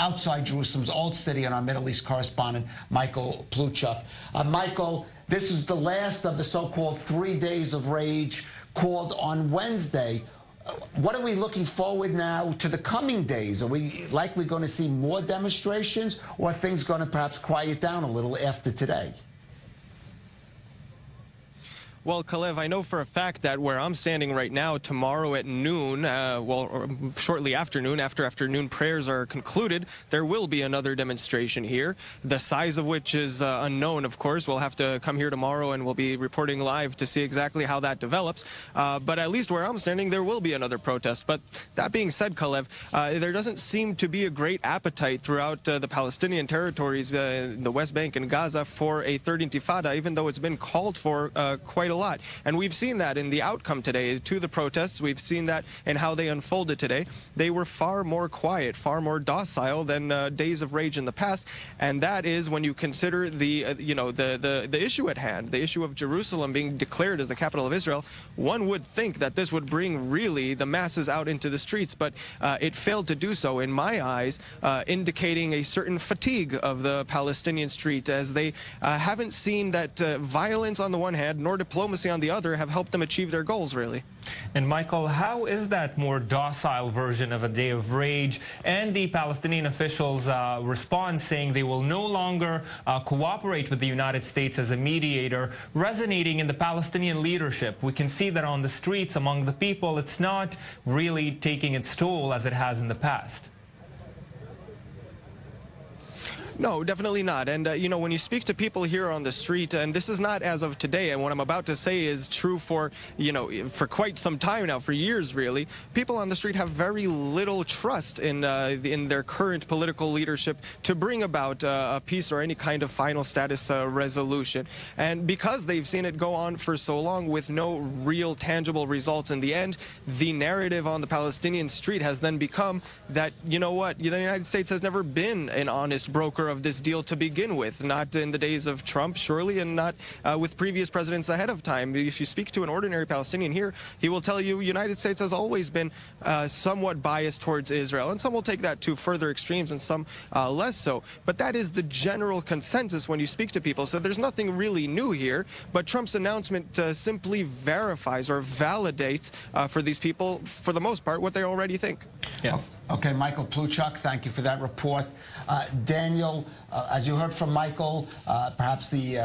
outside Jerusalem's Old City, and our Middle East correspondent, Michael Pluchuk. Michael, this is the last of the so-called 3 days of rage called on Wednesday. What are we looking forward now to the coming days? Are we likely going to see more demonstrations, or are things going to perhaps quiet down a little after today? Well, Kalev, I know for a fact that where I'm standing right now, tomorrow at noon, shortly after noon, after afternoon prayers are concluded, there will be another demonstration here. The size of which is unknown, of course. We'll have to come here tomorrow and we'll be reporting live to see exactly how that develops. But at least where I'm standing, there will be another protest. But that being said, Kalev, there doesn't seem to be a great appetite throughout the Palestinian territories, the West Bank and Gaza, for a third intifada, even though it's been called for quite a lot. And we've seen that in the outcome today to the protests. We've seen that in how they unfolded today. They were far more quiet, far more docile than days of rage in the past. And that is when you consider the issue at hand, the issue of Jerusalem being declared as the capital of Israel. One would think that this would bring really the masses out into the streets, but it failed to do so in my eyes, indicating a certain fatigue of the Palestinian street, as they haven't seen that violence on the one hand nor diplomacy on the other have helped them achieve their goals, really. And Michael, how is that more docile version of a day of rage and the Palestinian officials' response saying they will no longer cooperate with the United States as a mediator resonating in the Palestinian leadership? We can see that on the streets among the people. It's not really taking its toll as it has in the past. No, definitely not. And, when you speak to people here on the street, and this is not as of today, and what I'm about to say is true for, for quite some time now, for years, really, people on the street have very little trust in their current political leadership to bring about a peace or any kind of final status resolution. And because they've seen it go on for so long with no real tangible results in the end, the narrative on the Palestinian street has then become that, the United States has never been an honest broker of this deal to begin with, not in the days of Trump, surely, and not with previous presidents ahead of time. If you speak to an ordinary Palestinian here, he will tell you United States has always been somewhat biased towards Israel, and some will take that to further extremes and some less so. But that is the general consensus when you speak to people, so there's nothing really new here, but Trump's announcement simply verifies or validates for these people, for the most part, what they already think. Yes. Okay, Michael Pluchuk, thank you for that report. Daniel, as you heard from Michael, perhaps the